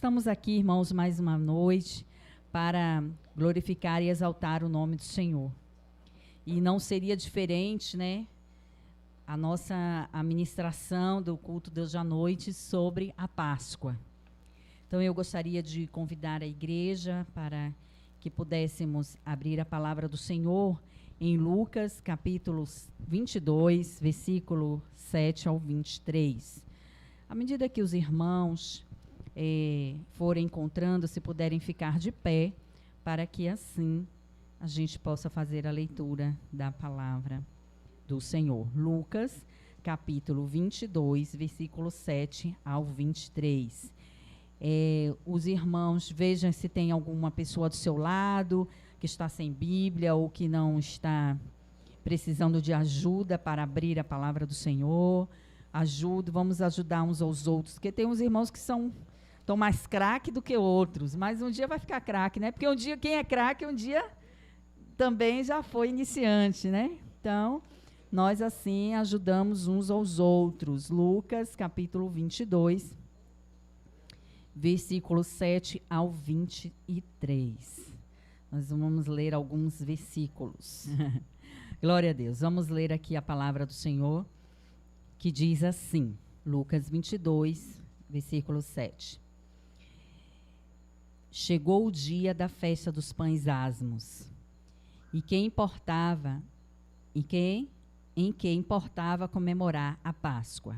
estamos aqui, irmãos, mais uma noite para glorificar e exaltar o nome do Senhor. E não seria diferente, né, a nossa administração do culto de hoje à noite sobre a Páscoa. Então eu gostaria de convidar a igreja para que pudéssemos abrir a palavra do Senhor em Lucas, capítulo 22, versículo 7 ao 23. À medida que os irmãos forem encontrando, se puderem ficar de pé, para que assim a gente possa fazer a leitura da palavra do Senhor. Lucas, capítulo 22, versículo 7 ao 23. Os irmãos, vejam se tem alguma pessoa do seu lado que está sem Bíblia ou que não está precisando de ajuda para abrir a palavra do Senhor. Vamos ajudar uns aos outros, porque tem uns irmãos que estão mais craque do que outros, mas um dia vai ficar craque, né? Porque um dia, quem é craque, um dia também já foi iniciante, né? Então, nós assim ajudamos uns aos outros. Lucas, capítulo 22, versículo 7 ao 23. Nós vamos ler alguns versículos. Glória a Deus. Vamos ler aqui a palavra do Senhor, que diz assim, Lucas 22, versículo 7. Chegou o dia da festa dos pães asmos, em que importava comemorar a Páscoa.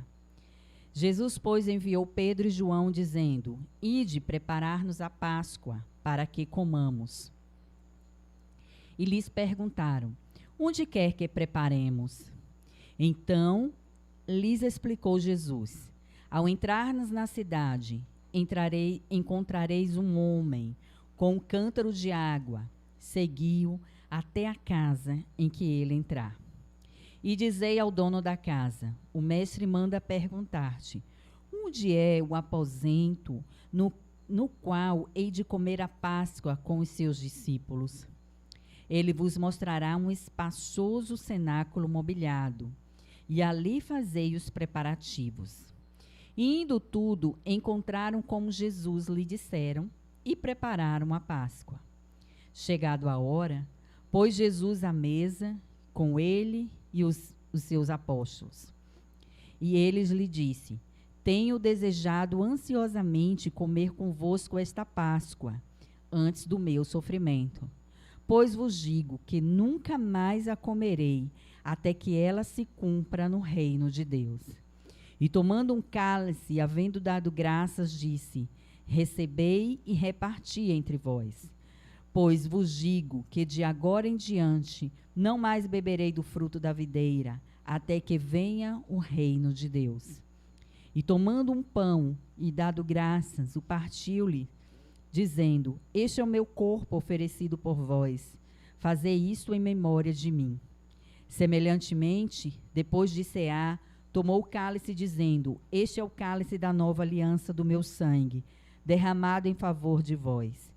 Jesus, pois, enviou Pedro e João, dizendo: Ide preparar-nos a Páscoa, para que comamos. E lhes perguntaram: Onde quer que preparemos? Então lhes explicou Jesus: Ao entrarmos na cidade, encontrareis um homem com um cântaro de água. Segui-o até a casa em que ele entrar. E dizei ao dono da casa: O mestre manda perguntar-te: Onde é o aposento no qual hei de comer a Páscoa com os seus discípulos? Ele vos mostrará um espaçoso cenáculo mobiliado, e ali fazei os preparativos. Indo tudo, encontraram como Jesus lhe disseram e prepararam a Páscoa. Chegado a hora, pôs Jesus à mesa com ele e os seus apóstolos. E eles lhe disse: Tenho desejado ansiosamente comer convosco esta Páscoa, antes do meu sofrimento. Pois vos digo que nunca mais a comerei, até que ela se cumpra no reino de Deus. E tomando um cálice, havendo dado graças, disse: Recebei e reparti entre vós. Pois vos digo que de agora em diante não mais beberei do fruto da videira, até que venha o reino de Deus. E tomando um pão e dado graças, o partiu-lhe, dizendo: Este é o meu corpo oferecido por vós. Fazei isto em memória de mim. Semelhantemente, depois de cear, tomou o cálice, dizendo: Este é o cálice da nova aliança do meu sangue, derramado em favor de vós.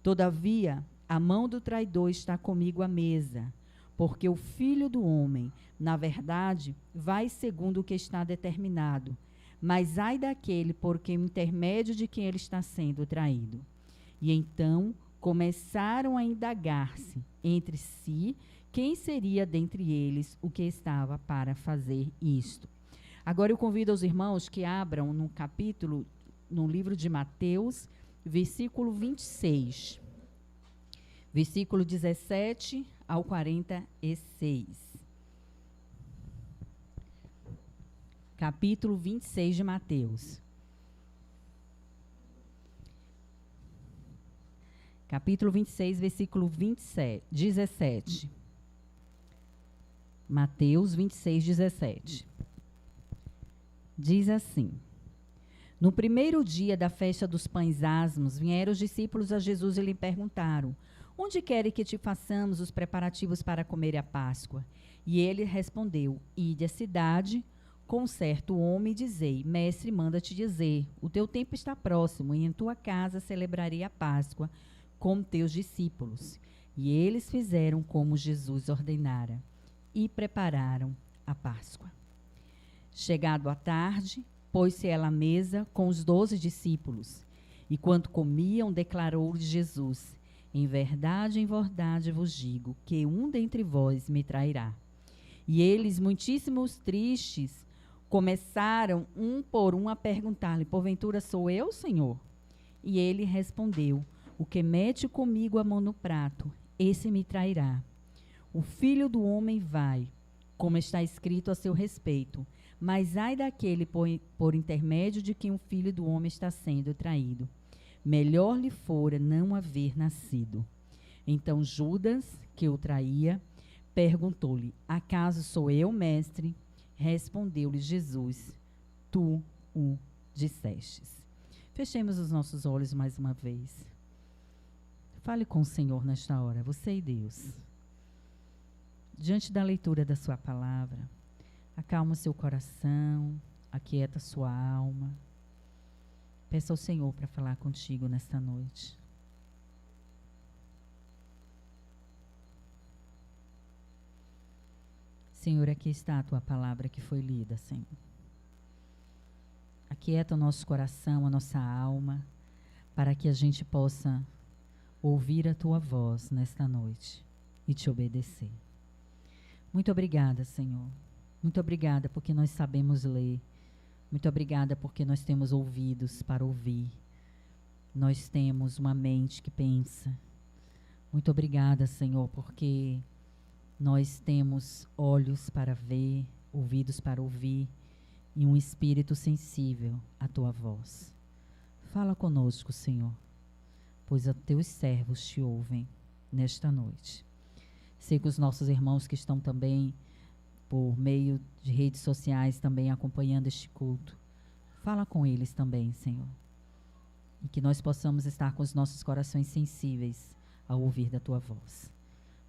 Todavia, a mão do traidor está comigo à mesa, porque o Filho do Homem, na verdade, vai segundo o que está determinado. Mas ai daquele por intermédio de quem ele está sendo traído. E então começaram a indagar-se entre si quem seria dentre eles o que estava para fazer isto. Agora eu convido os irmãos que abram no livro de Mateus, versículo 26, versículo 17 ao 46. Capítulo 26 de Mateus. Capítulo 26, versículo 17. Mateus 26, 17. Diz assim: No primeiro dia da festa dos pães asmos, vieram os discípulos a Jesus e lhe perguntaram: Onde querem que te façamos os preparativos para comer a Páscoa? E ele respondeu: Ide à cidade com certo homem e dizei: Mestre, manda-te dizer: O teu tempo está próximo, e em tua casa celebrarei a Páscoa com teus discípulos. E eles fizeram como Jesus ordenara e prepararam a Páscoa. Chegado à tarde, pôs-se ela à mesa com os 12 discípulos. E quando comiam, declarou-lhes Jesus: em verdade vos digo, que um dentre vós me trairá. E eles, muitíssimos tristes, começaram um por um a perguntar-lhe: porventura sou eu, Senhor? E ele respondeu: o que mete comigo a mão no prato, esse me trairá. O Filho do Homem vai, como está escrito a seu respeito, mas ai daquele por intermédio de quem o Filho do Homem está sendo traído. Melhor lhe fora não haver nascido. Então Judas, que o traía, perguntou-lhe: acaso sou eu, mestre? Respondeu-lhe Jesus: tu o dissestes. Fechemos os nossos olhos mais uma vez. Fale com o Senhor nesta hora, você e Deus. Diante da leitura da sua palavra, acalma o seu coração, aquieta a sua alma. Peça ao Senhor para falar contigo nesta noite. Senhor, aqui está a tua palavra que foi lida, Senhor. Aquieta o nosso coração, a nossa alma, para que a gente possa ouvir a tua voz nesta noite e te obedecer. Muito obrigada, Senhor. Muito obrigada porque nós sabemos ler. Muito obrigada porque nós temos ouvidos para ouvir. Nós temos uma mente que pensa. Muito obrigada, Senhor, porque nós temos olhos para ver, ouvidos para ouvir e um espírito sensível à tua voz. Fala conosco, Senhor, pois os teus servos te ouvem nesta noite. Sei que os nossos irmãos que estão também por meio de redes sociais também acompanhando este culto, fala com eles também, Senhor. E que nós possamos estar com os nossos corações sensíveis ao ouvir da tua voz.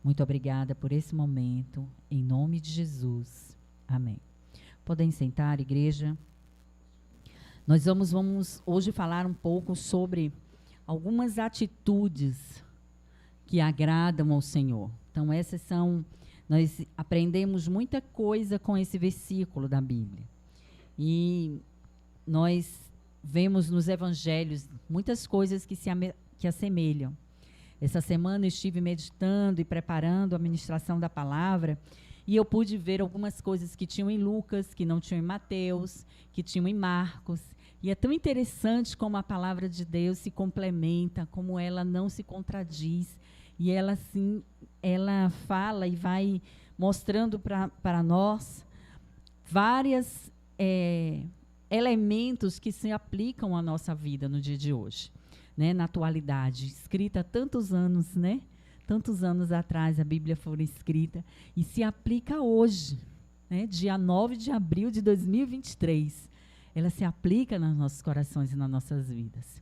Muito obrigada por esse momento, em nome de Jesus. Amém. Podem sentar, igreja. Nós vamos hoje falar um pouco sobre algumas atitudes que agradam ao Senhor. Então, nós aprendemos muita coisa com esse versículo da Bíblia. E nós vemos nos evangelhos muitas coisas que assemelham. Essa semana eu estive meditando e preparando a ministração da palavra e eu pude ver algumas coisas que tinham em Lucas, que não tinham em Mateus, que tinham em Marcos. E é tão interessante como a palavra de Deus se complementa, como ela não se contradiz. E ela fala e vai mostrando para nós vários elementos que se aplicam à nossa vida no dia de hoje, né? Na atualidade, escrita há tantos anos, né? Tantos anos atrás a Bíblia foi escrita e se aplica hoje, né? Dia 9 de abril de 2023. Ela se aplica nos nossos corações e nas nossas vidas.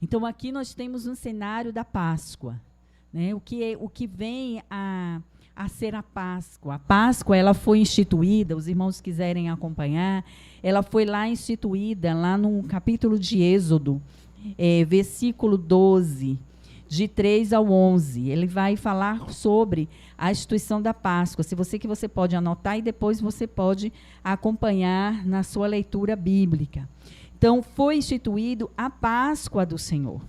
Então, aqui nós temos um cenário da Páscoa, né? O que vem a ser a Páscoa. A Páscoa, ela foi instituída, os irmãos quiserem acompanhar, ela foi lá instituída, lá no capítulo de Êxodo, versículo 12, de 3 ao 11. Ele vai falar sobre a instituição da Páscoa. Se você pode anotar e depois você pode acompanhar na sua leitura bíblica. Então, foi instituído a Páscoa do Senhor.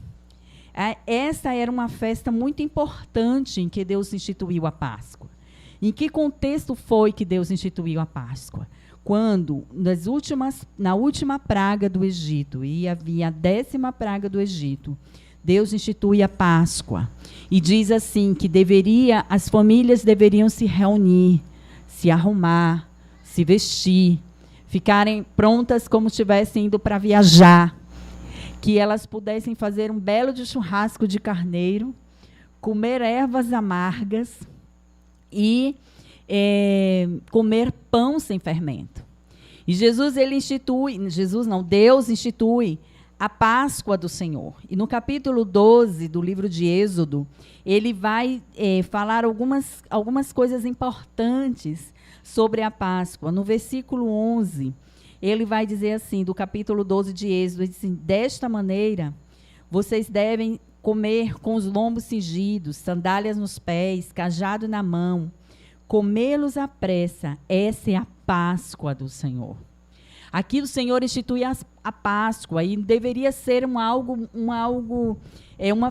Essa era uma festa muito importante em que Deus instituiu a Páscoa. Em que contexto foi que Deus instituiu a Páscoa? Quando, na última praga do Egito, e havia a 10ª praga do Egito, Deus institui a Páscoa. E diz assim, que as famílias deveriam se reunir, se arrumar, se vestir, ficarem prontas como se estivessem indo para viajar, que elas pudessem fazer um belo de churrasco de carneiro, comer ervas amargas e comer pão sem fermento. E Deus institui a Páscoa do Senhor. E no capítulo 12 do livro de Êxodo, ele vai falar algumas coisas importantes sobre a Páscoa. No versículo 11, ele vai dizer assim, do capítulo 12 de Êxodo, ele diz assim: desta maneira, vocês devem comer com os lombos cingidos, sandálias nos pés, cajado na mão, comê-los à pressa. Essa é a Páscoa do Senhor. Aqui o Senhor institui a Páscoa e deveria ser uma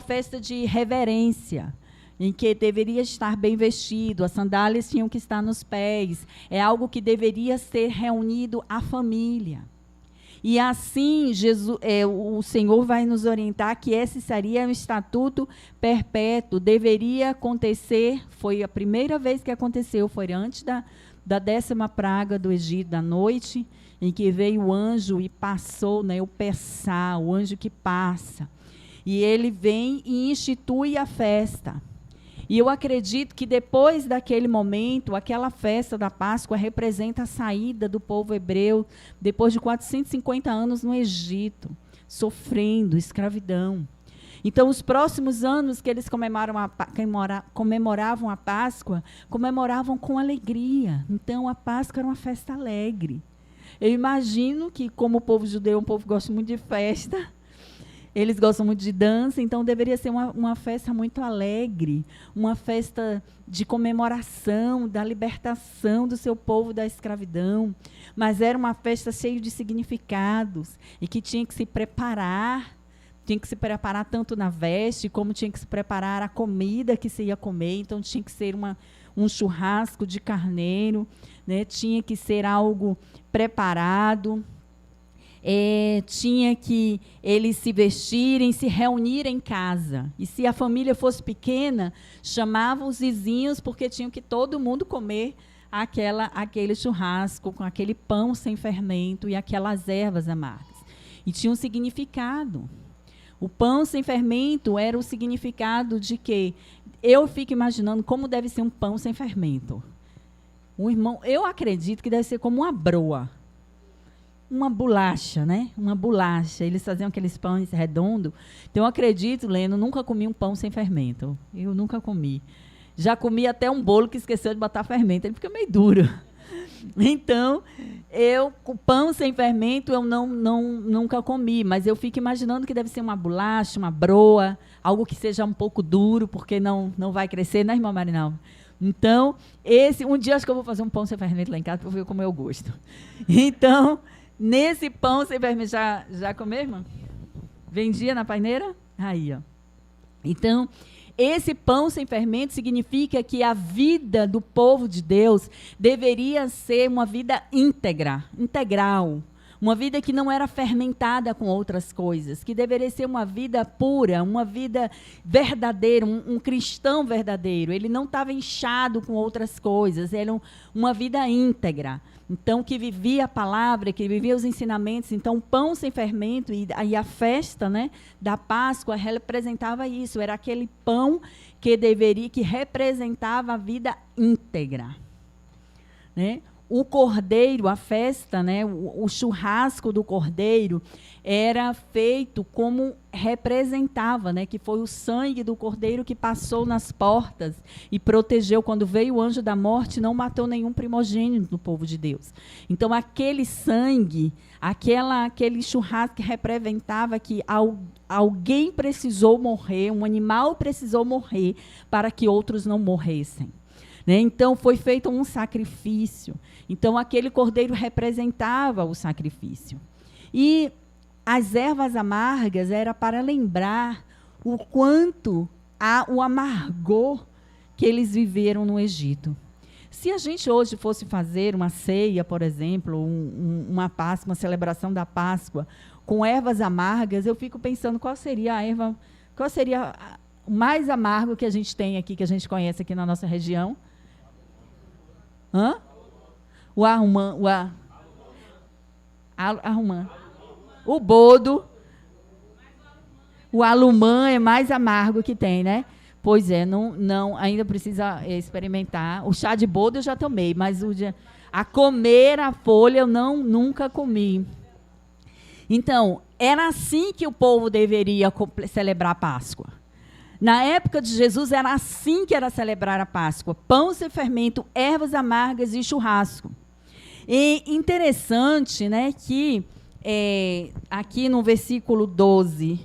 festa de reverência, em que deveria estar bem vestido, as sandálias tinham que estar nos pés, é algo que deveria ser reunido à família. E assim o Senhor vai nos orientar que esse seria um estatuto perpétuo, deveria acontecer, foi a primeira vez que aconteceu, foi antes da 10ª praga do Egito, da noite, em que veio o anjo e passou, né, o Pessá, o anjo que passa. E ele vem e institui a festa. E eu acredito que depois daquele momento, aquela festa da Páscoa representa a saída do povo hebreu, depois de 450 anos no Egito, sofrendo escravidão. Então, os próximos anos que eles comemoravam a Páscoa, comemoravam com alegria. Então, a Páscoa era uma festa alegre. Eu imagino que, como o povo judeu, um povo que gosta muito de festa, eles gostam muito de dança, então deveria ser uma festa muito alegre, uma festa de comemoração da libertação do seu povo da escravidão. Mas era uma festa cheia de significados e que tinha que se preparar tanto na veste, como tinha que se preparar a comida que se ia comer. Então, tinha que ser um churrasco de carneiro, né? Tinha que ser algo preparado. Tinha que eles se vestirem, se reunirem em casa. E se a família fosse pequena, chamavam os vizinhos, porque tinham que todo mundo comer aquele churrasco, com aquele pão sem fermento e aquelas ervas amargas. E tinha um significado. O pão sem fermento era o significado de que eu fico imaginando como deve ser um pão sem fermento. Eu acredito que deve ser como uma broa. Uma bolacha, né? Uma bolacha. Eles faziam aqueles pães redondos. Então, eu acredito, Leno, nunca comi um pão sem fermento. Eu nunca comi. Já comi até um bolo que esqueceu de botar fermento. Ele fica meio duro. Então, o pão sem fermento eu nunca comi, mas eu fico imaginando que deve ser uma bolacha, uma broa, algo que seja um pouco duro, porque não vai crescer, né, irmã Marinalva? Então, um dia acho que eu vou fazer um pão sem fermento lá em casa para ver como eu gosto. Então, nesse pão sem fermento, já comeu, irmã? Vendia na paineira? Aí, ó. Então, esse pão sem fermento significa que a vida do povo de Deus deveria ser uma vida integral. Uma vida que não era fermentada com outras coisas, que deveria ser uma vida pura, uma vida verdadeira, um cristão verdadeiro. Ele não estava inchado com outras coisas, era uma vida íntegra. Então, que vivia a palavra, que vivia os ensinamentos. Então, o pão sem fermento e a festa, né, da Páscoa representava isso. Era aquele pão que representava a vida íntegra, né? O cordeiro, a festa, né, o churrasco do cordeiro era feito como representava, né, que foi o sangue do cordeiro que passou nas portas e protegeu. Quando veio o anjo da morte, não matou nenhum primogênito do povo de Deus. Então, aquele sangue, aquele churrasco que representava que alguém precisou morrer, um animal precisou morrer para que outros não morressem. Né? Então, foi feito um sacrifício. Então, aquele cordeiro representava o sacrifício. E as ervas amargas era para lembrar o quanto o amargor que eles viveram no Egito. Se a gente hoje fosse fazer uma ceia, por exemplo, uma Páscoa, uma celebração da Páscoa, com ervas amargas, eu fico pensando qual seria o mais amargo que a gente tem aqui, que a gente conhece aqui na nossa região. O arrumã, o bodo, o alumã é mais amargo que tem, né? Pois é, não, ainda precisa experimentar. O chá de bodo eu já tomei, mas a comer a folha eu nunca comi. Então, era assim que o povo deveria celebrar a Páscoa. Na época de Jesus, era assim que era celebrar a Páscoa. Pão sem fermento, ervas amargas e churrasco. E interessante, né, que aqui no versículo 12,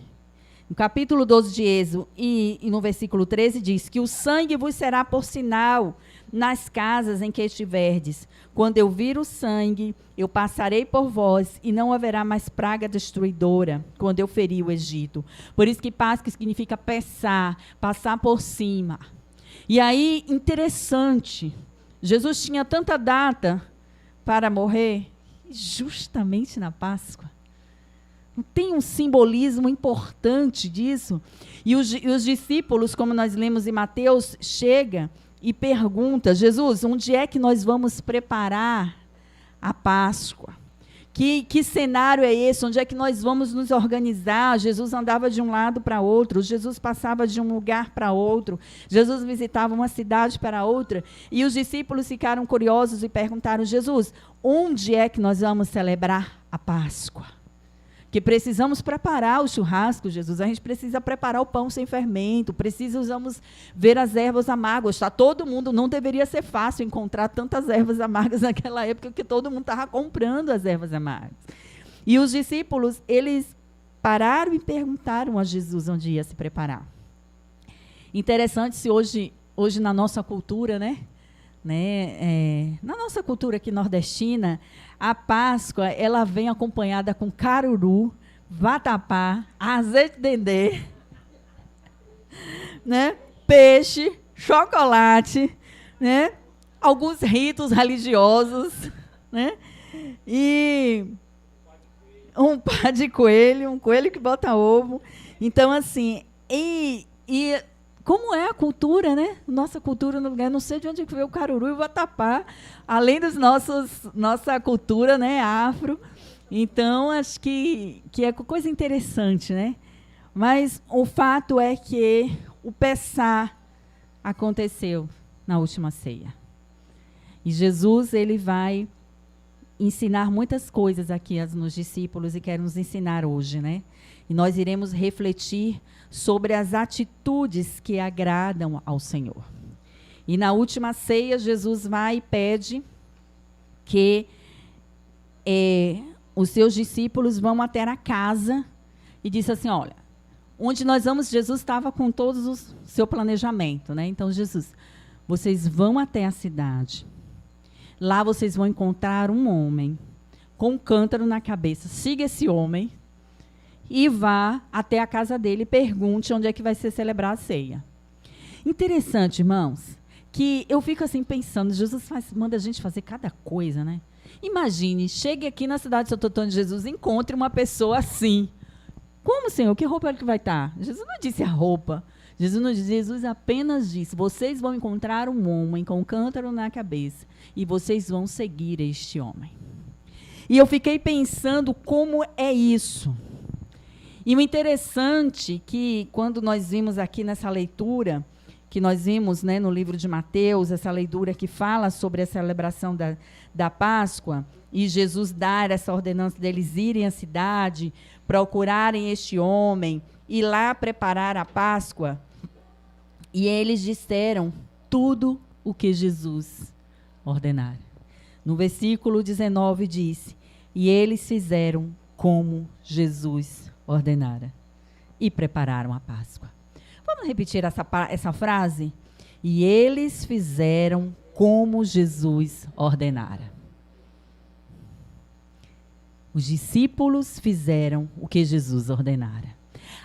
No capítulo 12 de Êxodo e no versículo 13 diz que o sangue vos será por sinal nas casas em que estiverdes. Quando eu vir o sangue, eu passarei por vós e não haverá mais praga destruidora quando eu ferir o Egito. Por isso que Páscoa significa passar por cima. E aí, interessante, Jesus tinha tanta data para morrer, justamente na Páscoa. Não tem um simbolismo importante disso? E os discípulos, como nós lemos em Mateus, chega e pergunta: Jesus, onde é que nós vamos preparar a Páscoa? Que cenário é esse? Onde é que nós vamos nos organizar? Jesus andava de um lado para outro, Jesus passava de um lugar para outro, Jesus visitava uma cidade para outra, e os discípulos ficaram curiosos e perguntaram: Jesus, onde é que nós vamos celebrar a Páscoa? Que precisamos preparar o churrasco, Jesus. A gente precisa preparar o pão sem fermento, precisamos ver as ervas amargas. Tá? Todo mundo, não deveria ser fácil encontrar tantas ervas amargas naquela época, que todo mundo estava comprando as ervas amargas. E os discípulos, eles pararam e perguntaram a Jesus onde ia se preparar. Interessante se hoje na nossa cultura, na nossa cultura aqui nordestina, a Páscoa, ela vem acompanhada com caruru, vatapá, azeite de dendê, peixe, chocolate, alguns ritos religiosos, e um pá de coelho, um coelho que bota ovo. Então, assim, como é a cultura, Nossa cultura no lugar, não sei de onde veio o caruru e o vatapá, além dos nossa cultura, afro. Então, acho que é coisa interessante, Mas o fato é que o Pessá aconteceu na última ceia. E Jesus, ele vai ensinar muitas coisas aqui nos discípulos e quer nos ensinar hoje, E nós iremos refletir sobre as atitudes que agradam ao Senhor. E na última ceia, Jesus vai e pede que os seus discípulos vão até a casa e disse assim: olha, onde nós vamos, Jesus estava com todo o seu planejamento, Então, Jesus, vocês vão até a cidade, lá vocês vão encontrar um homem com um cântaro na cabeça, siga esse homem, e vá até a casa dele e pergunte onde é que vai ser celebrar a ceia. Interessante, irmãos, que eu fico assim pensando, Jesus manda a gente fazer cada coisa, Imagine, chegue aqui na cidade de Santo Antônio de Jesus e encontre uma pessoa assim. Como, Senhor? Que roupa ele que vai estar? Jesus não disse a roupa. Jesus apenas disse: vocês vão encontrar um homem com um cântaro na cabeça e vocês vão seguir este homem. E eu fiquei pensando como é isso. E o interessante que, quando nós vimos aqui nessa leitura, que nós vimos no livro de Mateus, essa leitura que fala sobre a celebração da Páscoa, e Jesus dar essa ordenança deles irem à cidade, procurarem este homem, e lá preparar a Páscoa, e eles disseram tudo o que Jesus ordenara. No versículo 19 diz: e eles fizeram como Jesus ordenara, e prepararam a Páscoa. Vamos repetir essa frase? E eles fizeram como Jesus ordenara. Os discípulos fizeram o que Jesus ordenara.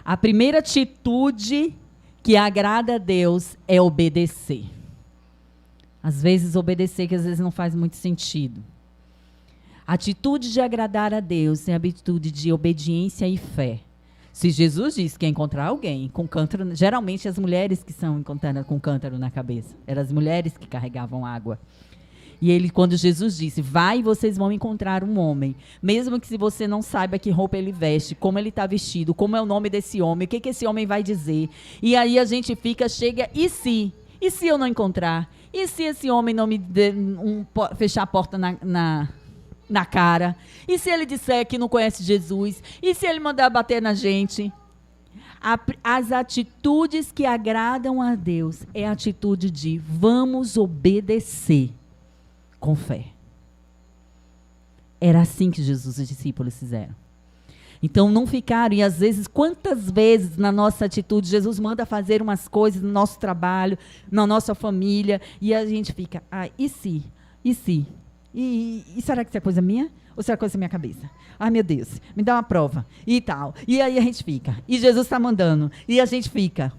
A primeira atitude que agrada a Deus é obedecer. Às vezes obedecer, que às vezes não faz muito sentido. A atitude de agradar a Deus é a atitude de obediência e fé. Se Jesus disse que ia encontrar alguém com cântaro, geralmente as mulheres que são encontradas com cântaro na cabeça, eram as mulheres que carregavam água. E quando Jesus disse: vai e vocês vão encontrar um homem, mesmo que se você não saiba que roupa ele veste, como ele está vestido, como é o nome desse homem, o que esse homem vai dizer. E aí a gente chega, e se eu não encontrar? E se esse homem não me fechar a porta na cara? E se ele disser que não conhece Jesus? E se ele mandar bater na gente? As atitudes que agradam a Deus é a atitude de vamos obedecer com fé. Era assim que Jesus e os discípulos fizeram. Então, não ficaram, e às vezes, quantas vezes na nossa atitude, Jesus manda fazer umas coisas no nosso trabalho, na nossa família, e a gente fica, e se? E se? E será que isso é coisa minha? Ou será coisa da minha cabeça? Ai, meu Deus, me dá uma prova, e tal. E aí a gente fica, e Jesus está mandando, e a gente fica.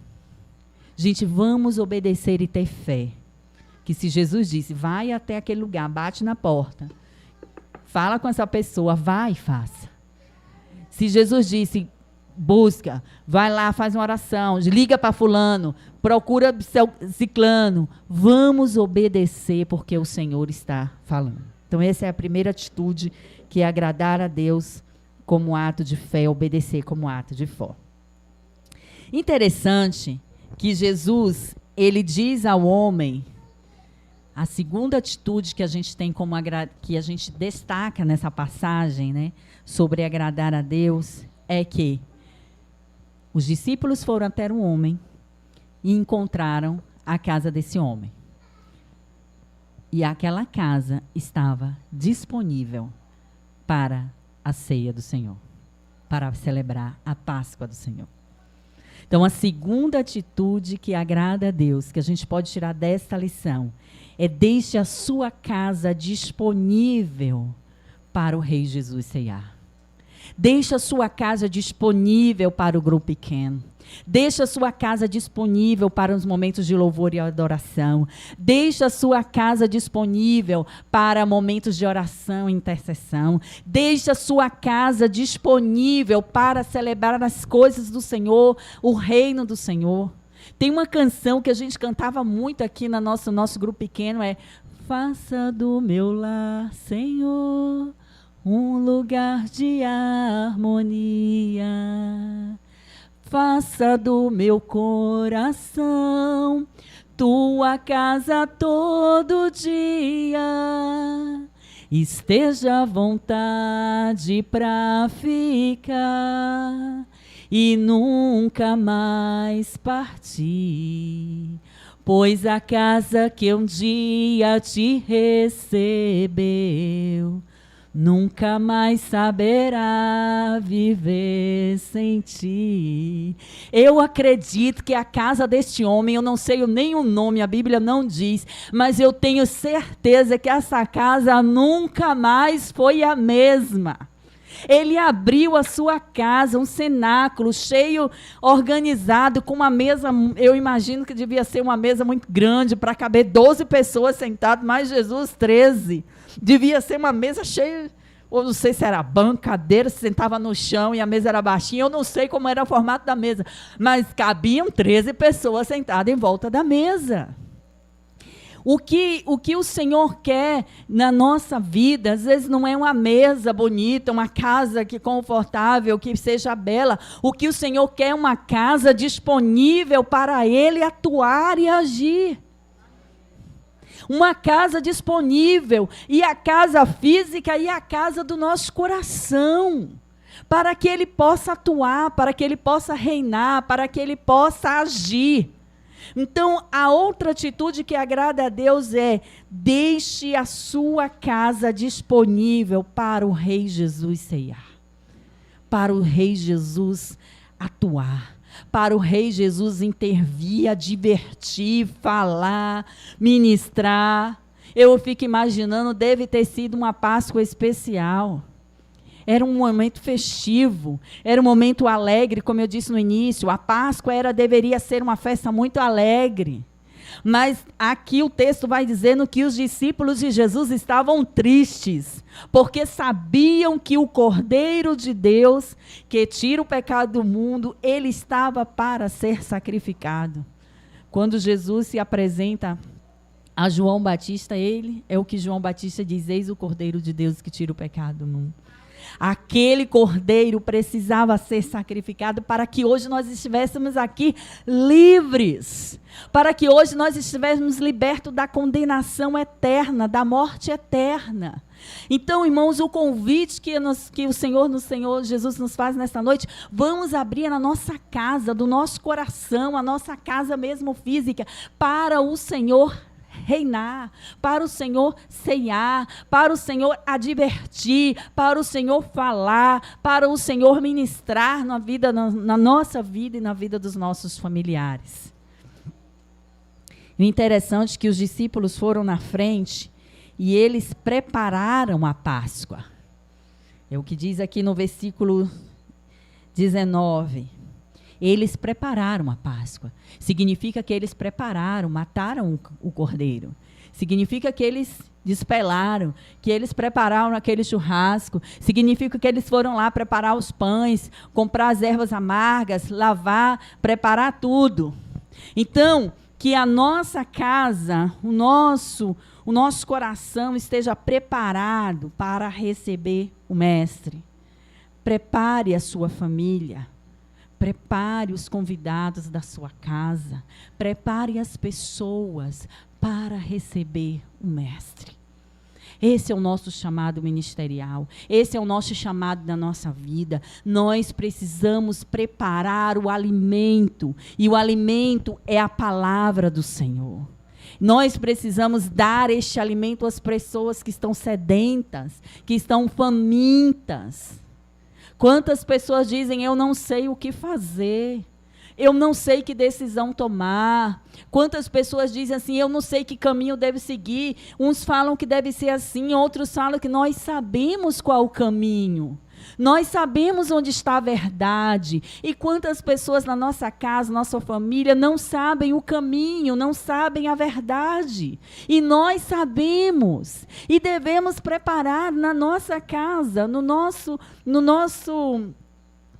Gente, vamos obedecer e ter fé. Que se Jesus disse, vai até aquele lugar, bate na porta, fala com essa pessoa, vai e faça. Se Jesus disse, busca, vai lá, faz uma oração, liga para fulano, procura ciclano, vamos obedecer porque o Senhor está falando. Então essa é a primeira atitude, que é agradar a Deus como ato de fé, obedecer como ato de fé. Interessante que Jesus, ele diz ao homem, a segunda atitude que a gente tem que a gente destaca nessa passagem, né, sobre agradar a Deus, é que os discípulos foram até um homem e encontraram a casa desse homem. E aquela casa estava disponível para a ceia do Senhor, para celebrar a Páscoa do Senhor. Então, a segunda atitude que agrada a Deus, que a gente pode tirar desta lição, é deixe a sua casa disponível para o Rei Jesus ceiar. Deixe a sua casa disponível para o grupo pequeno. Deixe a sua casa disponível para os momentos de louvor e adoração. Deixe a sua casa disponível para momentos de oração e intercessão. Deixe a sua casa disponível para celebrar as coisas do Senhor, o reino do Senhor. Tem uma canção que a gente cantava muito aqui no nosso grupo pequeno, faça do meu lar, Senhor, um lugar de harmonia. Faça do meu coração tua casa todo dia. Esteja à vontade para ficar e nunca mais partir. Pois a casa que um dia te recebeu nunca mais saberá viver sem ti. Eu acredito que a casa deste homem, eu não sei nem o nome, a Bíblia não diz, mas eu tenho certeza que essa casa nunca mais foi a mesma. Ele abriu a sua casa, um cenáculo cheio, organizado, com uma mesa, eu imagino que devia ser uma mesa muito grande, para caber 12 pessoas sentadas, mais Jesus, 13. Devia ser uma mesa cheia, ou não sei se era banco, cadeira, se sentava no chão e a mesa era baixinha, eu não sei como era o formato da mesa, mas cabiam 13 pessoas sentadas em volta da mesa. O que o Senhor quer na nossa vida, às vezes não é uma mesa bonita, uma casa que confortável, que seja bela. O que o Senhor quer é uma casa disponível para Ele atuar e agir. Uma casa disponível, e a casa física e a casa do nosso coração, para que Ele possa atuar, para que Ele possa reinar, para que Ele possa agir. Então, a outra atitude que agrada a Deus é: deixe a sua casa disponível para o Rei Jesus ceiar, para o Rei Jesus atuar, para o Rei Jesus intervir, advertir, falar, ministrar. Eu fico imaginando, deve ter sido uma Páscoa especial. Era um momento festivo, era um momento alegre, como eu disse no início. A Páscoa deveria ser uma festa muito alegre. Mas aqui o texto vai dizendo que os discípulos de Jesus estavam tristes, porque sabiam que o Cordeiro de Deus, que tira o pecado do mundo, ele estava para ser sacrificado. Quando Jesus se apresenta a João Batista, ele é o que João Batista diz: eis o Cordeiro de Deus que tira o pecado do mundo. Aquele cordeiro precisava ser sacrificado para que hoje nós estivéssemos aqui livres, para que hoje nós estivéssemos libertos da condenação eterna, da morte eterna. Então, irmãos, o convite que o Senhor Jesus nos faz nesta noite: vamos abrir a nossa casa, do nosso coração, a nossa casa mesmo física, para o Senhor reinar, para o Senhor ceiar, para o Senhor advertir, para o Senhor falar, para o Senhor ministrar na nossa vida e na vida dos nossos familiares. O interessante é que os discípulos foram na frente e eles prepararam a Páscoa. É o que diz aqui no versículo 19. Eles prepararam a Páscoa. Significa que eles prepararam, mataram o cordeiro. Significa que eles despelaram, que eles prepararam aquele churrasco. Significa que eles foram lá preparar os pães, comprar as ervas amargas, lavar, preparar tudo. Então, que a nossa casa, o nosso coração esteja preparado para receber o Mestre. Prepare a sua família. Prepare os convidados da sua casa. Prepare as pessoas para receber o Mestre. Esse é o nosso chamado ministerial. Esse é o nosso chamado da nossa vida. Nós precisamos preparar o alimento. E o alimento é a palavra do Senhor. Nós precisamos dar este alimento às pessoas que estão sedentas, que estão famintas. Quantas pessoas dizem, eu não sei o que fazer, eu não sei que decisão tomar. Quantas pessoas dizem assim, eu não sei que caminho deve seguir. Uns falam que deve ser assim, outros falam que nós sabemos qual o caminho. Nós sabemos onde está a verdade. E quantas pessoas na nossa casa, nossa família, não sabem o caminho, não sabem a verdade. E nós sabemos. E devemos preparar na nossa casa, no nosso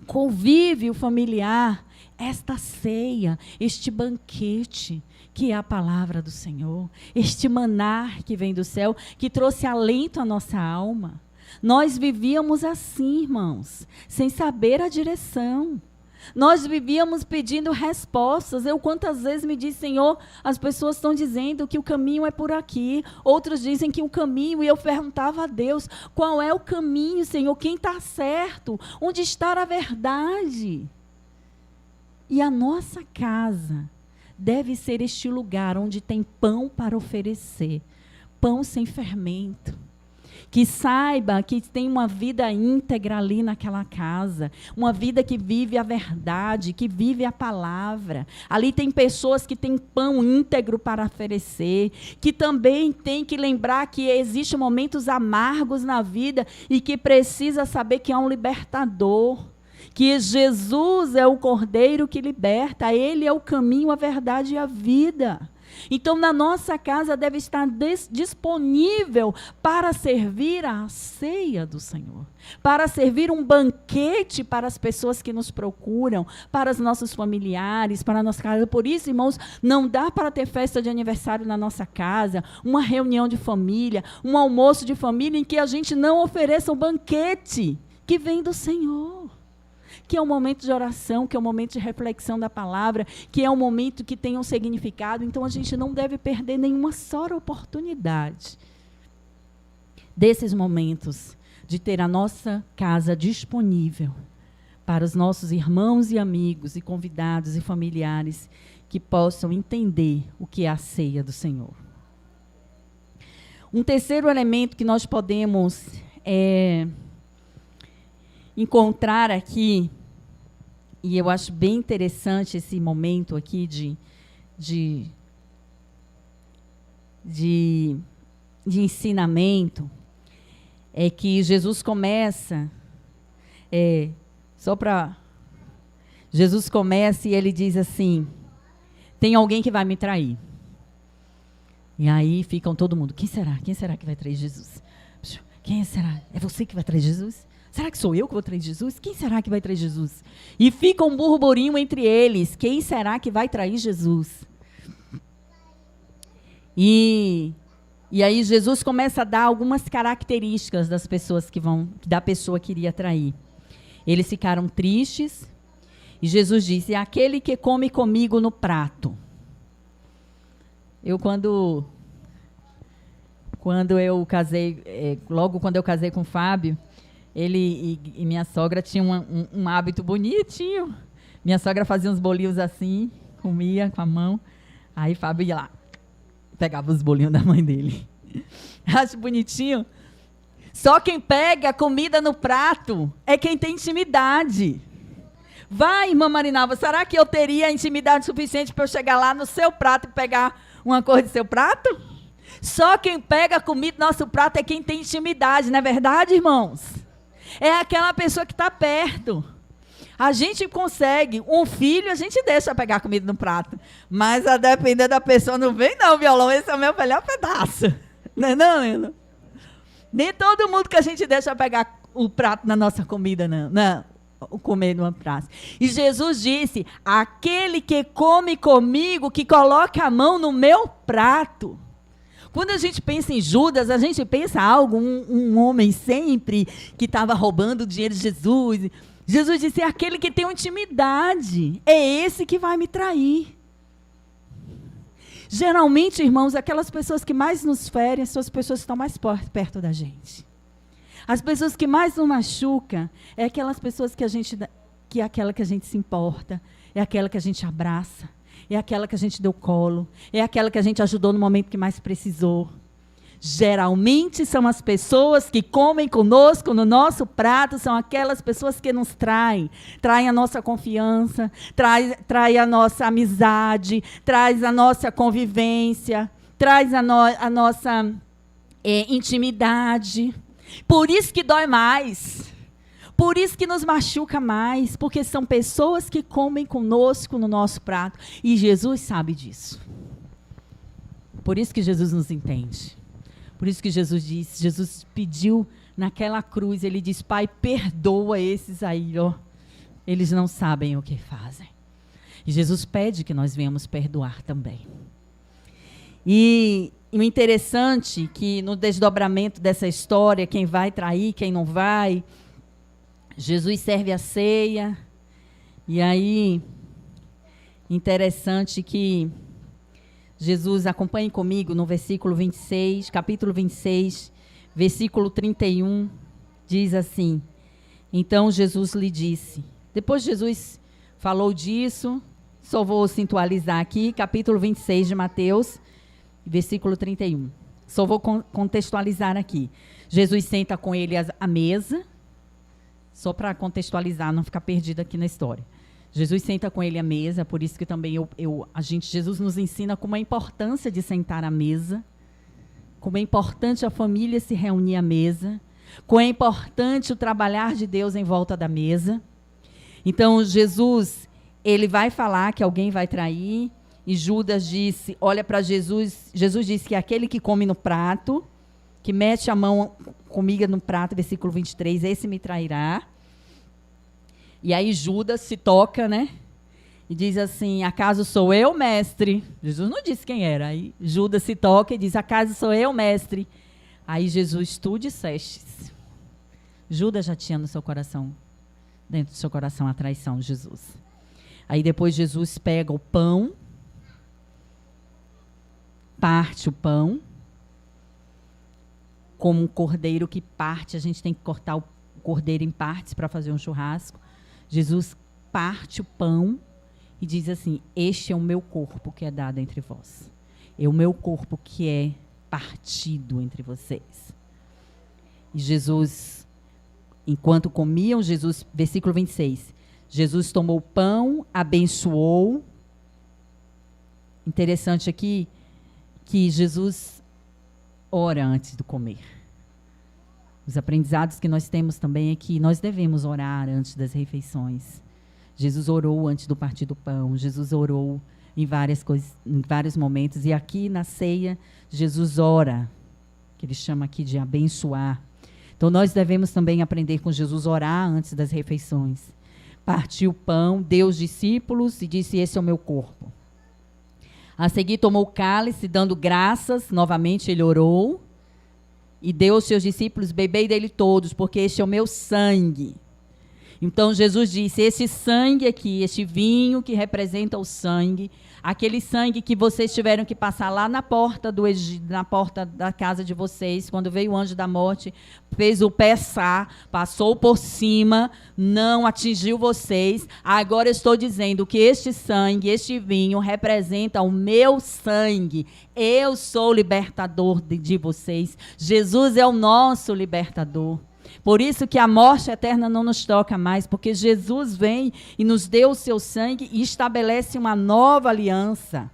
convívio familiar, esta ceia, este banquete, que é a palavra do Senhor. Este maná que vem do céu, que trouxe alento à nossa alma. Nós vivíamos assim, irmãos, sem saber a direção. Nós vivíamos pedindo respostas. Eu quantas vezes me disse, Senhor, as pessoas estão dizendo que o caminho é por aqui. Outros dizem que o caminho, e eu perguntava a Deus, qual é o caminho, Senhor? Quem está certo? Onde está a verdade? E a nossa casa deve ser este lugar onde tem pão para oferecer. Pão sem fermento. Que saiba que tem uma vida íntegra ali naquela casa, uma vida que vive a verdade, que vive a palavra. Ali tem pessoas que têm pão íntegro para oferecer, que também tem que lembrar que existem momentos amargos na vida e que precisa saber que há um libertador, que Jesus é o Cordeiro que liberta, Ele é o caminho, a verdade e a vida. Então, na nossa casa deve estar disponível para servir a ceia do Senhor, para servir um banquete para as pessoas que nos procuram, para os nossos familiares, para a nossa casa. Por isso, irmãos, não dá para ter festa de aniversário na nossa casa, uma reunião de família, um almoço de família em que a gente não ofereça um banquete que vem do Senhor. Que é um momento de oração, que é um momento de reflexão da palavra, que é um momento que tem um significado. Então, a gente não deve perder nenhuma só oportunidade desses momentos de ter a nossa casa disponível para os nossos irmãos e amigos e convidados e familiares que possam entender o que é a ceia do Senhor. Um terceiro elemento que nós podemos encontrar aqui, e eu acho bem interessante esse momento aqui de ensinamento, é que Jesus começa, Jesus começa e ele diz assim, tem alguém que vai me trair. E aí ficam todo mundo, quem será? Quem será que vai trair Jesus? Quem será? É você que vai trair Jesus? Será que sou eu que vou trair Jesus? Quem será que vai trair Jesus? E fica um burburinho entre eles. Quem será que vai trair Jesus? E aí Jesus começa a dar algumas características das pessoas da pessoa que iria trair. Eles ficaram tristes. E Jesus disse, é aquele que come comigo no prato. Eu quando eu casei, logo quando eu casei com o Fábio, ele e minha sogra tinham um hábito bonitinho. Minha sogra fazia uns bolinhos assim, comia com a mão. Aí Fábio ia lá, Pegava os bolinhos da mãe dele. Acho bonitinho. Só quem pega a comida no prato é quem tem intimidade. Vai, irmã Marinalva, será que eu teria intimidade suficiente para eu chegar lá no seu prato e pegar uma coisa do seu prato? Só quem pega a comida no nosso prato é quem tem intimidade, não é verdade, irmãos? É aquela pessoa que está perto. A gente consegue, um filho a gente deixa pegar comida no prato, mas a depender da pessoa não vem não, violão, esse é o meu melhor pedaço. Não é não, Eno? Nem todo mundo que a gente deixa pegar o prato na nossa comida, não, comer numa praça. E Jesus disse, aquele que come comigo, que coloca a mão no meu prato. Quando a gente pensa em Judas, a gente pensa algo, um homem sempre que estava roubando o dinheiro de Jesus. Jesus disse, é aquele que tem uma intimidade, é esse que vai me trair. Geralmente, irmãos, aquelas pessoas que mais nos ferem são as pessoas que estão mais perto da gente. As pessoas que mais nos machucam é aquelas pessoas que é aquela que a gente se importa, é aquela que a gente abraça, é aquela que a gente deu colo, é aquela que a gente ajudou no momento que mais precisou. Geralmente são as pessoas que comem conosco no nosso prato, são aquelas pessoas que nos traem a nossa confiança, trai a nossa amizade, traz a nossa convivência, traz a nossa intimidade. Por isso que dói mais, por isso que nos machuca mais, porque são pessoas que comem conosco no nosso prato, e Jesus sabe disso. Por isso que Jesus nos entende. Por isso que Jesus pediu naquela cruz, ele diz, Pai, perdoa esses aí, ó. Eles não sabem o que fazem. E Jesus pede que nós venhamos perdoar também. E o interessante é que no desdobramento dessa história, quem vai trair, quem não vai, Jesus serve a ceia. E aí, interessante que Jesus, acompanhe comigo no versículo 26, capítulo 26, versículo 31, diz assim, então Jesus lhe disse, depois Jesus falou disso, só vou sintualizar aqui, capítulo 26 de Mateus, versículo 31, só vou contextualizar aqui. Jesus senta com ele à mesa, só para contextualizar, não ficar perdido aqui na história. Jesus senta com ele à mesa, por isso que também Jesus nos ensina como é a importância de sentar à mesa, como é importante a família se reunir à mesa, como é importante o trabalhar de Deus em volta da mesa. Então, Jesus, ele vai falar que alguém vai trair, e Judas disse, olha para Jesus, Jesus disse que aquele que come no prato, que mete a mão comigo no prato, versículo 23, esse me trairá. E aí Judas se toca, né? E diz assim, acaso sou eu, mestre? Jesus não disse quem era. Aí Judas se toca e diz, acaso sou eu, mestre? Aí Jesus, tu dissestes. Judas já tinha no seu coração, dentro do seu coração, a traição de Jesus. Aí depois Jesus pega o pão, parte o pão, como um cordeiro que parte, a gente tem que cortar o cordeiro em partes para fazer um churrasco. Jesus parte o pão e diz assim, este é o meu corpo que é dado entre vós. É o meu corpo que é partido entre vocês. E Jesus, enquanto comiam, versículo 26, Jesus tomou o pão, abençoou. Interessante aqui que Jesus ora antes de comer. Os aprendizados que nós temos também é que nós devemos orar antes das refeições. Jesus orou antes do partir do pão. Jesus orou em vários momentos. E aqui na ceia, Jesus ora, que ele chama aqui de abençoar. Então nós devemos também aprender com Jesus orar antes das refeições. Partiu o pão, deu os discípulos e disse, esse é o meu corpo. A seguir tomou o cálice, dando graças, novamente ele orou. E deu aos seus discípulos, bebei dele todos, porque este é o meu sangue. Então Jesus disse, esse sangue aqui, este vinho que representa o sangue, aquele sangue que vocês tiveram que passar lá na porta na porta da casa de vocês, quando veio o anjo da morte, fez o pesar, passou por cima, não atingiu vocês. Agora eu estou dizendo que este sangue, este vinho representa o meu sangue. Eu sou o libertador de vocês. Jesus é o nosso libertador. Por isso que a morte eterna não nos toca mais, porque Jesus vem e nos deu o seu sangue e estabelece uma nova aliança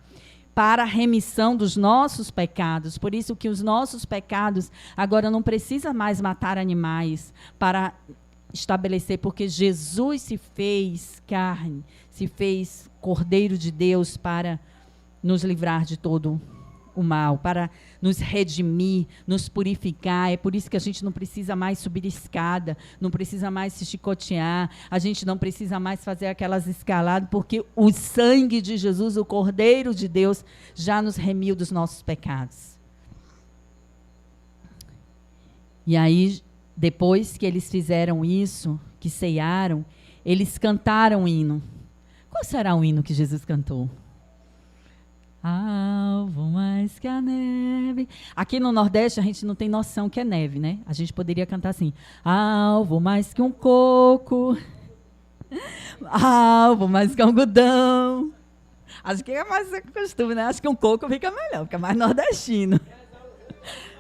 para a remissão dos nossos pecados. Por isso que os nossos pecados agora não precisa mais matar animais para estabelecer, porque Jesus se fez carne, se fez Cordeiro de Deus para nos livrar de todo o mal, para nos redimir, nos purificar. É por isso que a gente não precisa mais subir escada, não precisa mais se chicotear, a gente não precisa mais fazer aquelas escaladas, porque o sangue de Jesus, o Cordeiro de Deus, já nos remiu dos nossos pecados. E aí, depois que eles fizeram isso, que cearam, eles cantaram o hino. Qual será o hino que Jesus cantou? Alvo mais que a neve. Aqui no Nordeste a gente não tem noção que é neve, né? A gente poderia cantar assim: alvo mais que um coco, alvo mais que um algodão. Acho que é mais costume, né? Acho que um coco fica melhor, fica mais nordestino.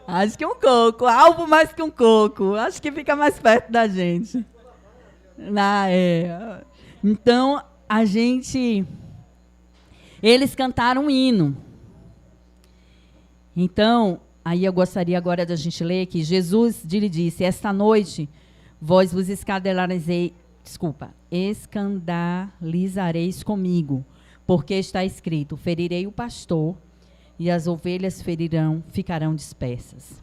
Acho que um coco, alvo mais que um coco. Acho que fica mais perto da gente. Então, eles cantaram um hino. Então, aí eu gostaria agora da gente ler que Jesus lhe disse, esta noite vós vos escandalizareis comigo, porque está escrito, ferirei o pastor e as ovelhas ficarão dispersas.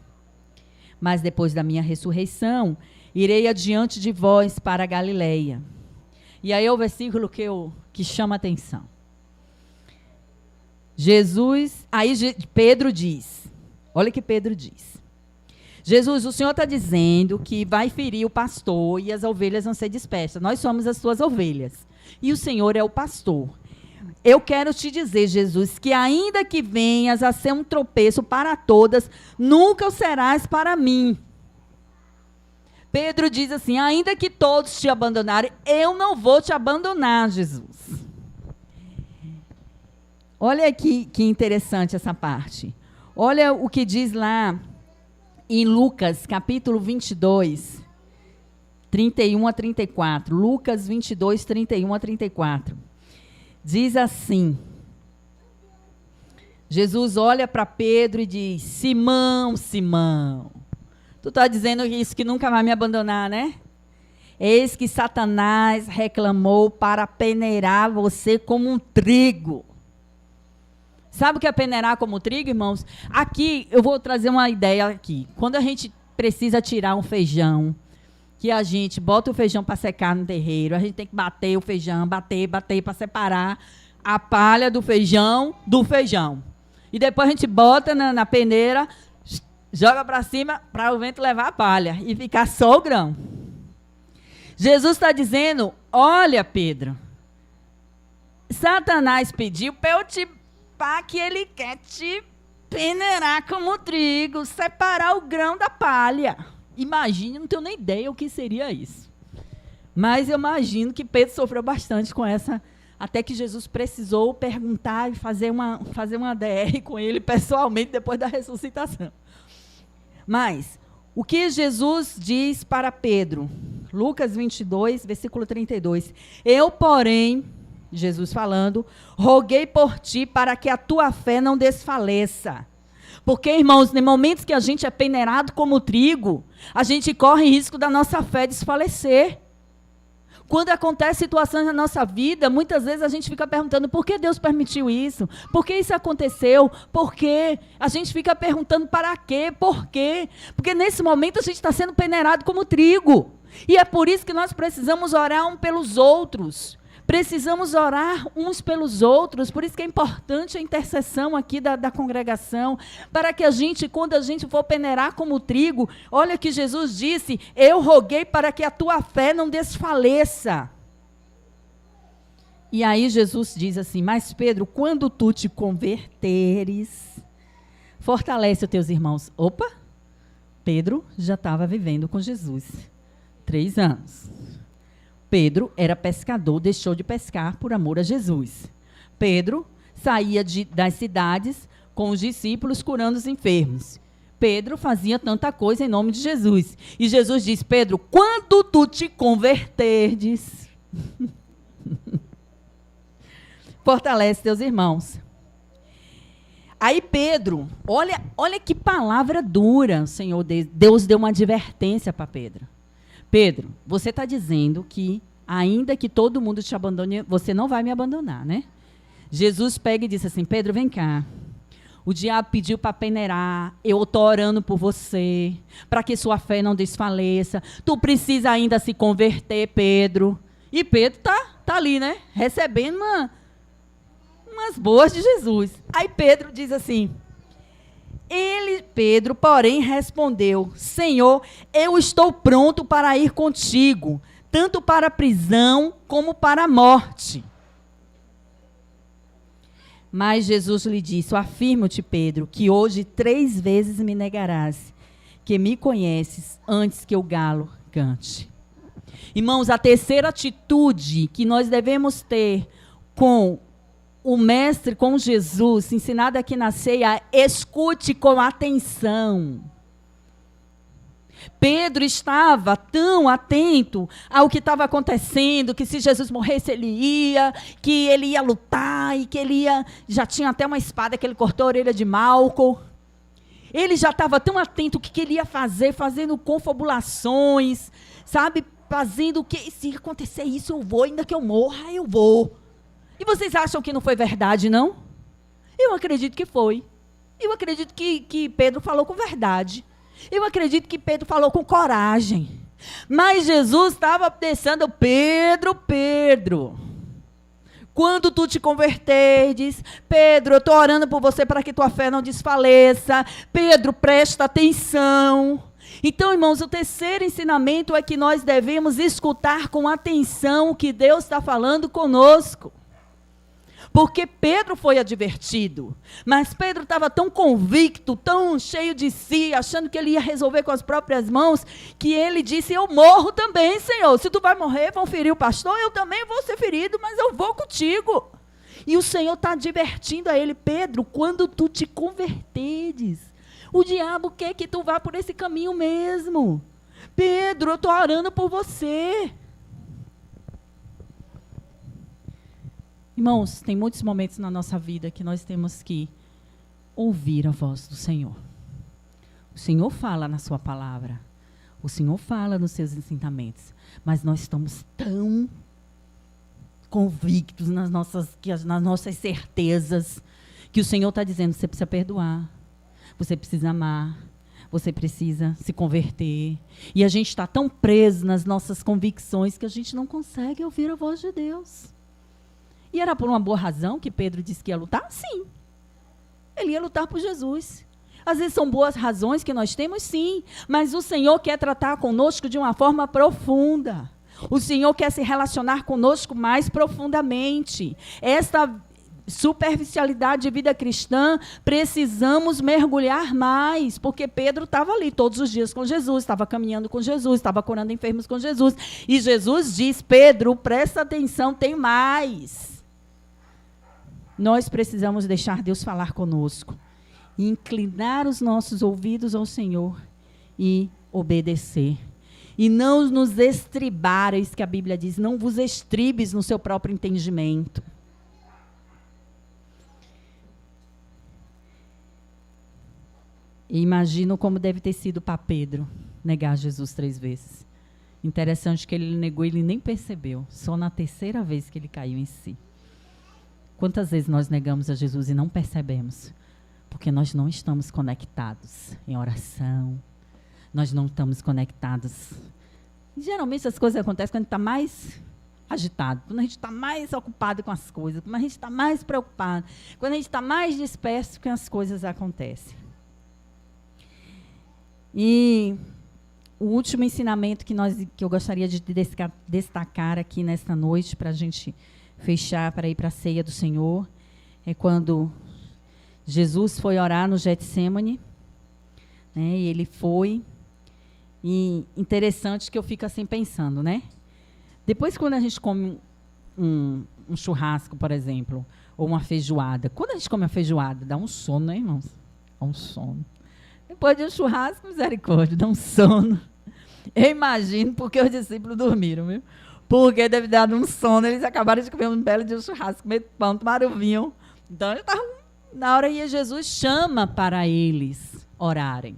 Mas depois da minha ressurreição, irei adiante de vós para a Galileia. E aí é o versículo que chama a atenção. Pedro diz, olha o que Pedro diz. Jesus, o Senhor está dizendo que vai ferir o pastor e as ovelhas vão ser dispersas. Nós somos as suas ovelhas. E o Senhor é o pastor. Eu quero te dizer, Jesus, que ainda que venhas a ser um tropeço para todas, nunca o serás para mim. Pedro diz assim, ainda que todos te abandonarem, eu não vou te abandonar, Jesus. Olha aqui que interessante essa parte. Olha o que diz lá em Lucas, capítulo 22, 31 a 34. Lucas 22, 31 a 34. Diz assim, Jesus olha para Pedro e diz, Simão, Simão, tu está dizendo isso que nunca vai me abandonar, né? Eis que Satanás reclamou para peneirar você como um trigo. Sabe o que é peneirar como trigo, irmãos? Aqui, eu vou trazer uma ideia aqui. Quando a gente precisa tirar um feijão, que a gente bota o feijão para secar no terreiro, a gente tem que bater o feijão, bater para separar a palha do feijão. E depois a gente bota na peneira, joga para cima para o vento levar a palha e ficar só o grão. Jesus está dizendo, olha, Pedro, Satanás pediu para eu que ele quer te peneirar como trigo, separar o grão da palha. Imagine, não tenho nem ideia o que seria isso. Mas eu imagino que Pedro sofreu bastante com essa, até que Jesus precisou perguntar e fazer uma DR com ele pessoalmente depois da ressuscitação. Mas, o que Jesus diz para Pedro? Lucas 22, versículo 32. Eu, porém, Jesus falando, roguei por ti para que a tua fé não desfaleça. Porque, irmãos, em momentos que a gente é peneirado como trigo, a gente corre risco da nossa fé desfalecer. Quando acontece situações na nossa vida, muitas vezes a gente fica perguntando, por que Deus permitiu isso? Por que isso aconteceu? Por quê? A gente fica perguntando para quê? Por quê? Porque nesse momento a gente está sendo peneirado como trigo. E é por isso que nós precisamos orar um pelos outros, Precisamos orar uns pelos outros, por isso que é importante a intercessão aqui da congregação, para que a gente, quando a gente for peneirar como trigo, olha que Jesus disse, eu roguei para que a tua fé não desfaleça. E aí Jesus diz assim, mas Pedro, quando tu te converteres, fortalece os teus irmãos. Opa, Pedro já estava vivendo com Jesus, 3 anos. Pedro era pescador, deixou de pescar por amor a Jesus. Pedro saía das cidades com os discípulos curando os enfermos. Pedro fazia tanta coisa em nome de Jesus. E Jesus diz, Pedro, quando tu te converterdes, fortalece teus irmãos. Aí Pedro, olha que palavra dura, Senhor Deus deu uma advertência para Pedro. Pedro, você está dizendo que ainda que todo mundo te abandone, você não vai me abandonar, né? Jesus pega e disse assim, Pedro, vem cá. O diabo pediu para peneirar, eu estou orando por você, para que sua fé não desfaleça. Tu precisa ainda se converter, Pedro. E Pedro tá ali, né? Recebendo umas boas de Jesus. Aí Pedro diz assim, Pedro, porém, respondeu, Senhor, eu estou pronto para ir contigo, tanto para a prisão como para a morte. Mas Jesus lhe disse, afirmo-te, Pedro, que hoje 3 vezes me negarás, que me conheces antes que o galo cante. Irmãos, a terceira atitude que nós devemos ter com o mestre, com Jesus, ensinado aqui na ceia, escute com atenção. Pedro estava tão atento ao que estava acontecendo, que se Jesus morresse ele ia, que ele ia lutar, e que ele ia, já tinha até uma espada que ele cortou a orelha de Malco. Ele já estava tão atento ao que ele ia fazer, fazendo confabulações, sabe, fazendo o que, se acontecer isso eu vou, ainda que eu morra, eu vou. E vocês acham que não foi verdade, não? Eu acredito que foi. Eu acredito que Pedro falou com verdade. Eu acredito que Pedro falou com coragem. Mas Jesus estava pensando, Pedro, quando tu te converteres, Pedro, eu estou orando por você para que tua fé não desfaleça. Pedro, presta atenção. Então, irmãos, o terceiro ensinamento é que nós devemos escutar com atenção o que Deus está falando conosco. Porque Pedro foi advertido, mas Pedro estava tão convicto, tão cheio de si, achando que ele ia resolver com as próprias mãos, que ele disse, eu morro também, Senhor, se tu vai morrer, vão ferir o pastor, eu também vou ser ferido, mas eu vou contigo. E o Senhor está advertindo a ele, Pedro, quando tu te converteres, o diabo quer que tu vá por esse caminho mesmo. Pedro, eu estou orando por você. Irmãos, tem muitos momentos na nossa vida que nós temos que ouvir a voz do Senhor. O Senhor fala na sua palavra. O Senhor fala nos seus ensinamentos. Mas nós estamos tão convictos nas nossas certezas, que o Senhor está dizendo, você precisa perdoar, você precisa amar, você precisa se converter. E a gente está tão preso nas nossas convicções que a gente não consegue ouvir a voz de Deus. E era por uma boa razão que Pedro disse que ia lutar? Sim. Ele ia lutar por Jesus. Às vezes são boas razões que nós temos, sim. Mas o Senhor quer tratar conosco de uma forma profunda. O Senhor quer se relacionar conosco mais profundamente. Esta superficialidade de vida cristã, precisamos mergulhar mais. Porque Pedro estava ali todos os dias com Jesus, estava caminhando com Jesus, estava curando enfermos com Jesus. E Jesus diz, Pedro, presta atenção, tem mais. Nós precisamos deixar Deus falar conosco, inclinar os nossos ouvidos ao Senhor e obedecer. E não nos estribar, é isso que a Bíblia diz, não vos estribes no seu próprio entendimento. E imagino como deve ter sido para Pedro negar Jesus 3 vezes. Interessante que ele negou e ele nem percebeu, só na 3ª vez que ele caiu em si. Quantas vezes nós negamos a Jesus e não percebemos? Porque nós não estamos conectados em oração, nós não estamos conectados. Geralmente as coisas acontecem quando a gente está mais agitado, quando a gente está mais ocupado com as coisas, quando a gente está mais preocupado, quando a gente está mais disperso, que as coisas acontecem. E o último ensinamento que eu gostaria de destacar aqui nesta noite, para a gente fechar, para ir para a ceia do Senhor, é quando Jesus foi orar no Getsêmani, né, e ele foi, e interessante que eu fico assim pensando, né? Depois, quando a gente come um churrasco, por exemplo, ou uma feijoada, quando a gente come a feijoada, dá um sono, né, irmãos? Dá um sono. Depois de um churrasco, misericórdia, dá um sono. Eu imagino porque os discípulos dormiram, viu? Porque deve dar um sono, eles acabaram de comer um belo de um churrasco, comer pão, tomaram vinho. Então, eles estavam, na hora que Jesus chama para eles orarem.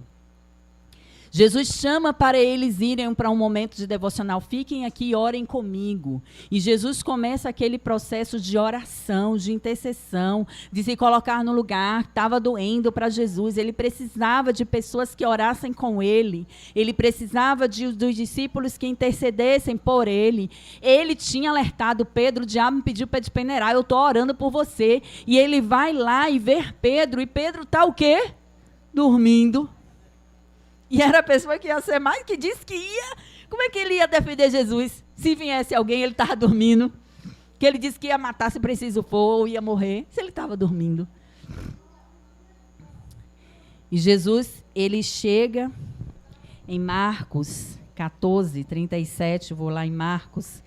Jesus chama para eles irem para um momento de devocional. Fiquem aqui e orem comigo. E Jesus começa aquele processo de oração, de intercessão, de se colocar no lugar. Estava doendo para Jesus. Ele precisava de pessoas que orassem com ele. Ele precisava dos discípulos que intercedessem por ele. Ele tinha alertado Pedro. O diabo me pediu para te peneirar. Eu estou orando por você. E ele vai lá e vê Pedro. E Pedro está o quê? Dormindo. E era a pessoa que ia ser mais, que disse que ia. Como é que ele ia defender Jesus? Se viesse alguém, ele estava dormindo. Que ele disse que ia matar se preciso for, ou ia morrer. Se ele estava dormindo. E Jesus, ele chega em Marcos 14, 37. Vou lá em Marcos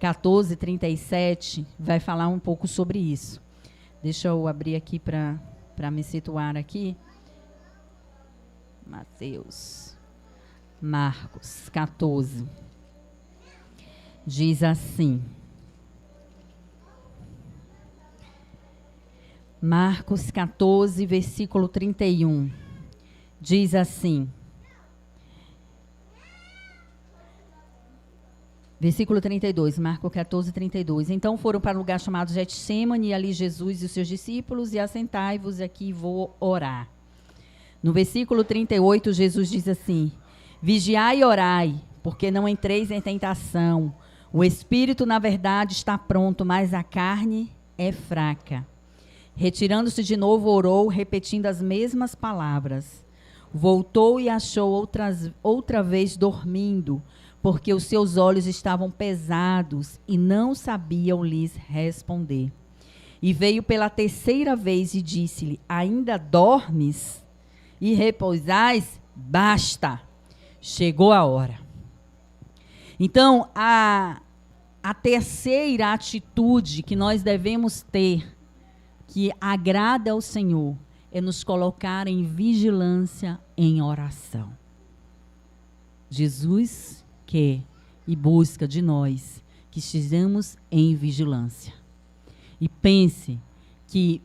14, 37. Vai falar um pouco sobre isso. Deixa eu abrir aqui para me situar aqui. Marcos 14, diz assim, Marcos 14, versículo 31, diz assim, versículo 32, Marcos 14, 32, então foram para um lugar chamado Getsêmani, e ali Jesus e os seus discípulos, e assentai-vos aqui, vou orar. No versículo 38, Jesus diz assim, vigiai e orai, porque não entreis em tentação. O espírito, na verdade, está pronto, mas a carne é fraca. Retirando-se de novo, orou, repetindo as mesmas palavras. Voltou e achou outra vez dormindo, porque os seus olhos estavam pesados e não sabiam lhes responder. E veio pela terceira vez e disse-lhe, ainda dormes? E repousais, basta, chegou a hora. Então, a terceira atitude que nós devemos ter, que agrada ao Senhor, é nos colocar em vigilância, em oração. Jesus quer e busca de nós que estejamos em vigilância. E pense que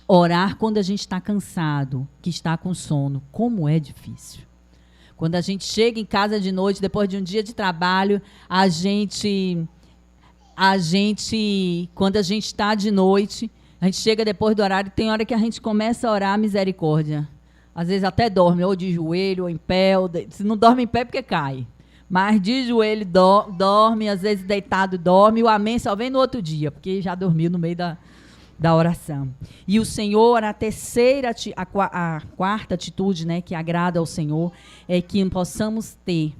orar quando a gente está cansado, que está com sono, como é difícil. Quando a gente chega em casa de noite, depois de um dia de trabalho, quando a gente está de noite, a gente chega depois do horário, tem hora que a gente começa a orar misericórdia. Às vezes até dorme, ou de joelho, ou em pé, se não dorme em pé porque cai. Mas de joelho dorme, às vezes deitado dorme, o amém só vem no outro dia, porque já dormiu no meio da oração. E o Senhor, a quarta atitude, né, que agrada ao Senhor, é que possamos ter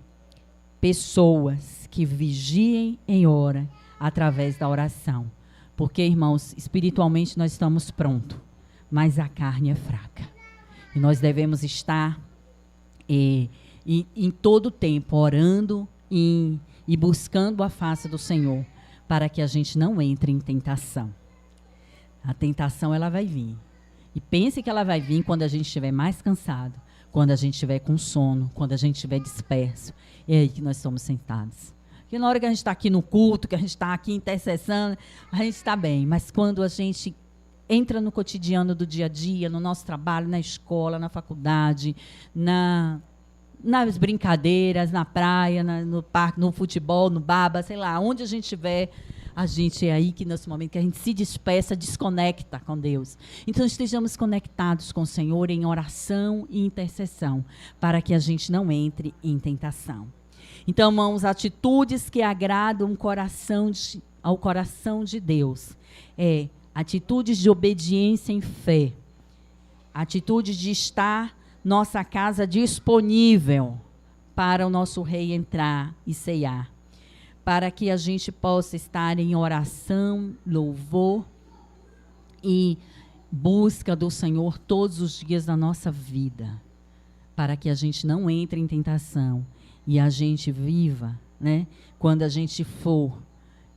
pessoas que vigiem em hora através da oração. Porque, irmãos, espiritualmente nós estamos prontos, mas a carne é fraca. E nós devemos estar em todo o tempo orando e buscando a face do Senhor, para que a gente não entre em tentação. A tentação, ela vai vir. E pense que ela vai vir quando a gente estiver mais cansado, quando a gente estiver com sono, quando a gente estiver disperso. É aí que nós estamos sentados. Porque na hora que a gente está aqui no culto, que a gente está aqui intercessando, a gente está bem. Mas quando a gente entra no cotidiano do dia a dia, no nosso trabalho, na escola, na faculdade, nas brincadeiras, na praia, no parque, no futebol, no baba, sei lá, onde a gente estiver, a gente é aí que nesse momento que a gente se despeça, desconecta com Deus. Então estejamos conectados com o Senhor em oração e intercessão, para que a gente não entre em tentação. Então, irmãos, atitudes que agradam ao coração de Deus. Atitudes de obediência em fé. Atitudes de estar nossa casa disponível para o nosso rei entrar e ceiar. Para que a gente possa estar em oração, louvor e busca do Senhor todos os dias da nossa vida. Para que a gente não entre em tentação e a gente viva, né? Quando a gente for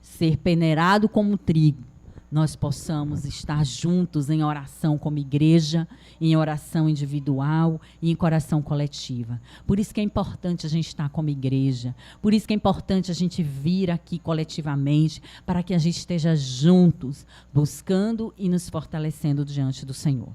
ser peneirado como trigo, nós possamos estar juntos em oração como igreja, em oração individual e em oração coletiva. Por isso que é importante a gente estar como igreja, por isso que é importante a gente vir aqui coletivamente, para que a gente esteja juntos, buscando e nos fortalecendo diante do Senhor.